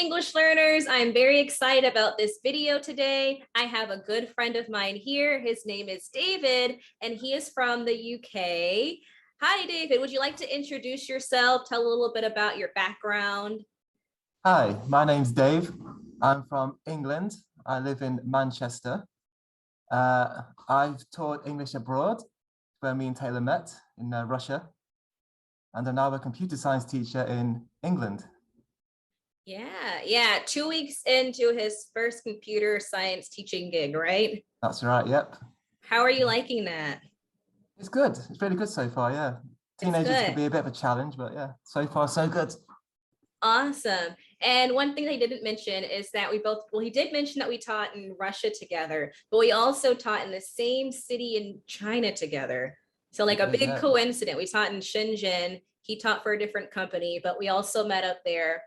English learners. I'm very excited about this video today. I have a good friend of mine here. His name is David, and he is from the UK. Hi, David. Would you like to introduce yourself? Tell a little bit about your background. Hi, my name's Dave. I'm from England. I live in Manchester. I've taught English abroad, where me and Taylor met in Russia. And I'm now a computer science teacher in England. Yeah. 2 weeks into his first computer science teaching gig, right? That's right, yep. How are you liking that? It's good. It's really good so far, yeah. Teenagers can be a bit of a challenge, but yeah, so far so good. Awesome. And one thing they didn't mention is that he did mention that we taught in Russia together, but we also taught in the same city in China together. So like a big coincidence. We taught in Shenzhen. He taught for a different company, but we also met up there.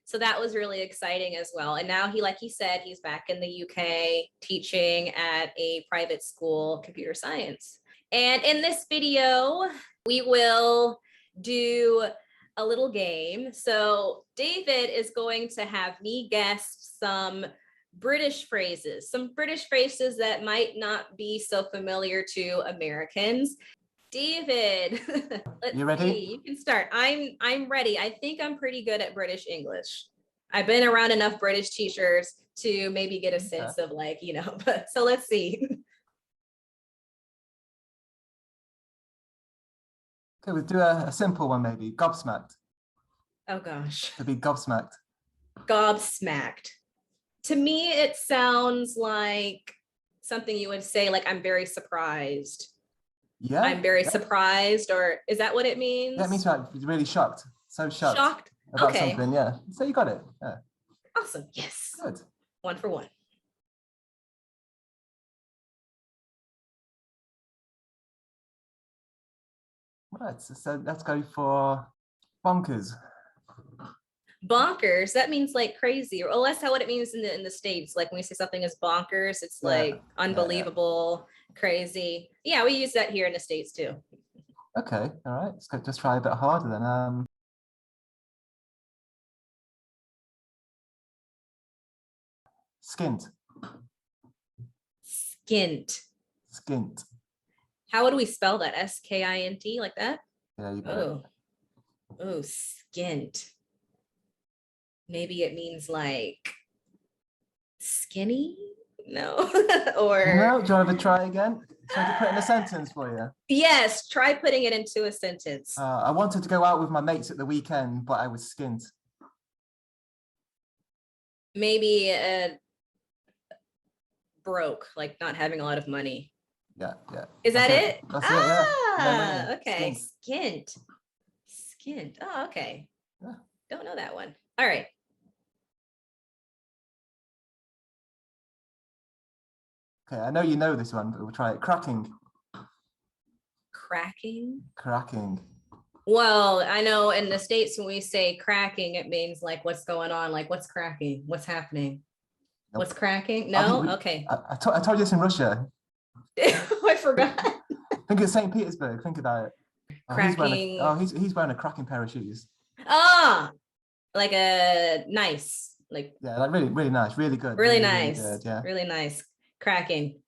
So that was really exciting as well. And now like he said, he's back in the UK teaching at a private school, computer science. And in this video, we will do a little game. So David is going to have me guess some British phrases that might not be so familiar to Americans. David, you ready? See. You can start. I'm ready. I think I'm pretty good at British English. I've been around enough British teachers to maybe get a sense of but so let's see. Okay, we'll do a simple one maybe. Gobsmacked. Oh gosh. To be gobsmacked. Gobsmacked. To me, it sounds like something you would say, like, I'm very surprised. Yeah. I'm very surprised, or is that what it means? That means like really shocked. So shocked. Shocked. About something, yeah. So you got it. Yeah. Awesome. Yes. Good. 1 for 1. Right. So let's go for bonkers. Bonkers. That means like crazy, or that's how what it means in the States. Like when we say something is bonkers, it's like unbelievable, crazy. Yeah, we use that here in the States too. Okay. All right. Let's go. Just try a bit harder then. Skint. Skint. Skint. How would we spell that? S-K-I-N-T, like that? Yeah, you got it. Oh, skint. Maybe it means like skinny? No. Or no, do you want to try again? Try to put in a sentence for you. Yes, try putting it into a sentence. I wanted to go out with my mates at the weekend, but I was skint. Maybe broke, like not having a lot of money. Yeah. Is that it? That's it, yeah. Okay. Skint. Oh, okay. Yeah. Don't know that one. All right. Okay, I know you know this one, but we'll try it. Cracking. Cracking. Well, I know in the States when we say cracking, it means like what's going on, like what's cracking, what's happening. Nope. What's cracking? No? Okay. I told you this in Russia. I forgot. Think of St. Petersburg. Think about it. Cracking. He's wearing a cracking pair of shoes. Like a nice, like like really nice, really good. Really nice. Really good, yeah. Really nice. Cracking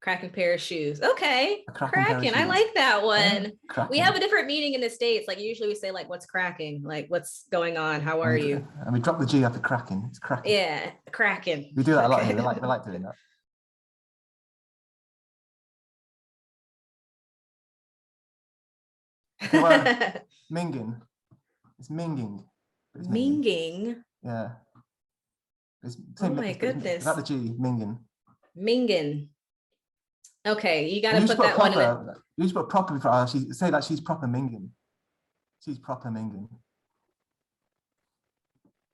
pair of shoes. Okay. Cracking. I shoes. like that one. Yeah, we have a different meaning in the States. Like usually we say like, what's cracking? Like what's going on? How are you? And we drop the G after cracking. It's cracking. Yeah, cracking. We do that a lot here. We like doing that. Well, minging. It's minging. Minging? Yeah. Oh my goodness. Without the G, minging. Okay, you got to put that one in it. You just put proper before say that she's proper minging. She's proper minging.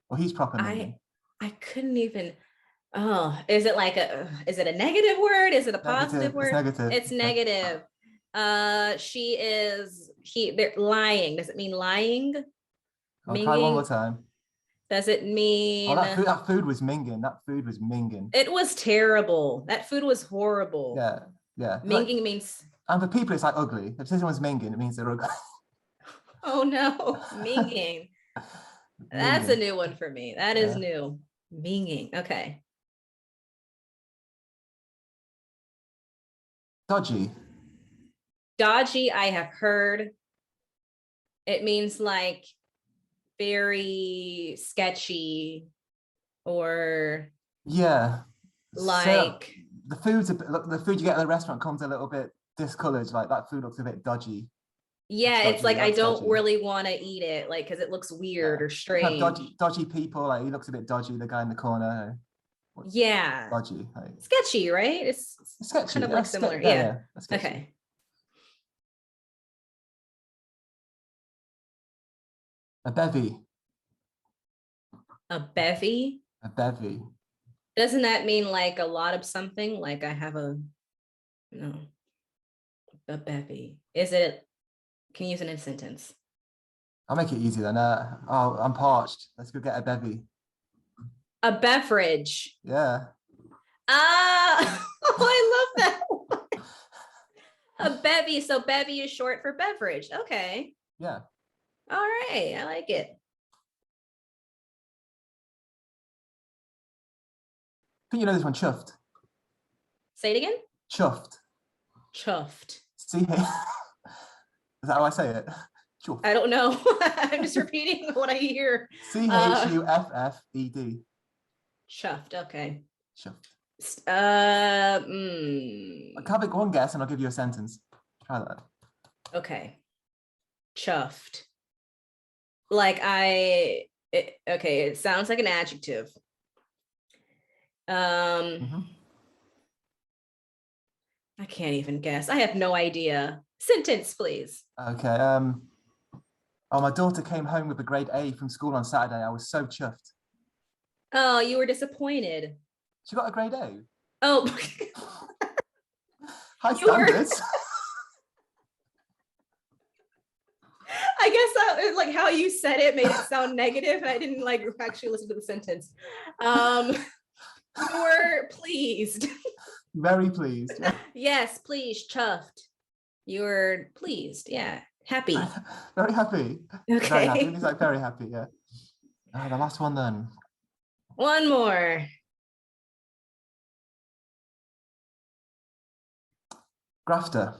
Or he's proper minging. I couldn't even. Oh, is it a negative word? Is it a positive word? It's negative. It's negative. They're lying. Does it mean lying? I'll try one more time. Does it mean that food was minging? That food was minging. It was terrible. That food was horrible. Yeah. Minging means. And for people, it's like ugly. If someone's minging, it means they're ugly. Oh no, minging. That's a Minging. new one for me. That is Yeah. new. Minging. Okay. Dodgy. Dodgy, I have heard. It means like very sketchy or Yeah. So like, the food's a bit, look, the food you get at the restaurant comes a little bit discolored. Like that food looks a bit dodgy. yeah, it's Dodgy. like I That's don't dodgy. really want to eat it, like because it looks weird Yeah. or You have strange. dodgy people. Like he looks a bit dodgy. The guy in the corner. What's Yeah. dodgy? Like, Sketchy, right? It's sketchy. kind of like That's similar. yeah, Yeah. yeah. That's sketchy. Okay. A bevy. A bevy. A bevy. Doesn't that mean like a lot of something? Like I have a no, a bevy. Is it? Can you use it in a sentence? I'll make it easy then. Oh, I'm parched. Let's go get a bevy. A beverage. Yeah. Ah, oh, I love that one. A bevy. So bevy is short for beverage. Okay. Yeah. All right. I like it. I think you know this one. Chuffed. Say it again. Chuffed. Chuffed. See, is that how I say it? Chuffed. I don't know. I'm just repeating what I hear. Chuffed. Chuffed. Okay. Chuffed. Uh, I can have one guess and I'll give you a sentence. Try that. Okay. Chuffed. Like okay, it sounds like an adjective. I can't even guess. I have no idea. Sentence, please. Okay. Oh, my daughter came home with a grade A from school on Saturday. I was so chuffed. Oh, you were disappointed. She got a grade A. Oh, High You were- standards. I guess that like how you said it made it sound negative, and I didn't like actually listen to the sentence. You were pleased. Very pleased. Yes, please, chuffed. You were pleased. Yeah, happy. Very happy. Okay. Very happy. He's like very happy. Yeah. The last one then. One more. Grafter.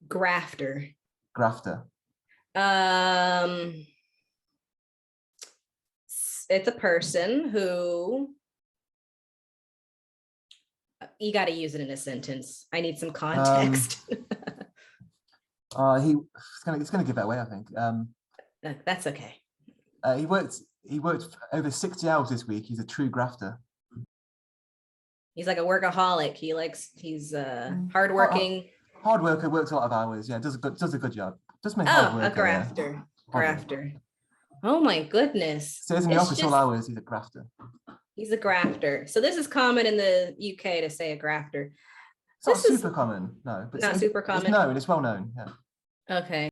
Grafter. Grafter. It's a person who you got to use it in a sentence. I need some context. It's gonna give it away, I think. That's okay. He worked over 60 hours this week. He's a true grafter. He's like a workaholic. He's hardworking. Hard worker, works a lot of hours. Yeah, does a good job. Just make hard worker. A grafter. Yeah. Grafter. Oh my goodness. Stays in the office all hours. He's a grafter. He's a grafter. So this is common in the UK to say a grafter. It's not super common, no. But not super common. It's known. It's well known. Yeah. Okay.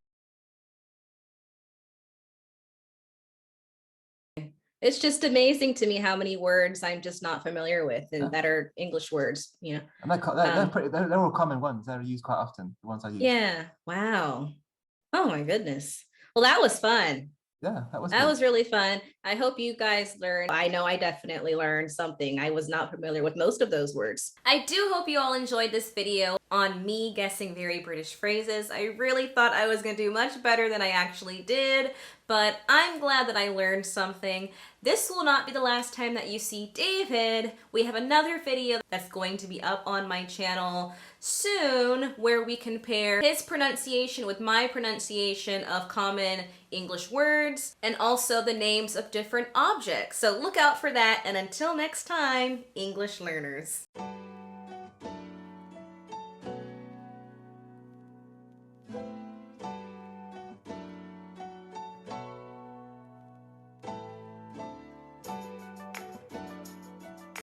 It's just amazing to me how many words I'm just not familiar with and that are English words, you know. And they're all common ones. They're used quite often, the ones I use. Yeah. Wow. Oh my goodness. Well, that was fun. Yeah, that was really fun. I hope you guys learned. I know I definitely learned something. I was not familiar with most of those words. I do hope you all enjoyed this video on me guessing very British phrases. I really thought I was gonna do much better than I actually did, but I'm glad that I learned something. This will not be the last time that you see David. We have another video that's going to be up on my channel soon where we compare his pronunciation with my pronunciation of common English words and also the names of different objects. So look out for that, and until next time, English learners.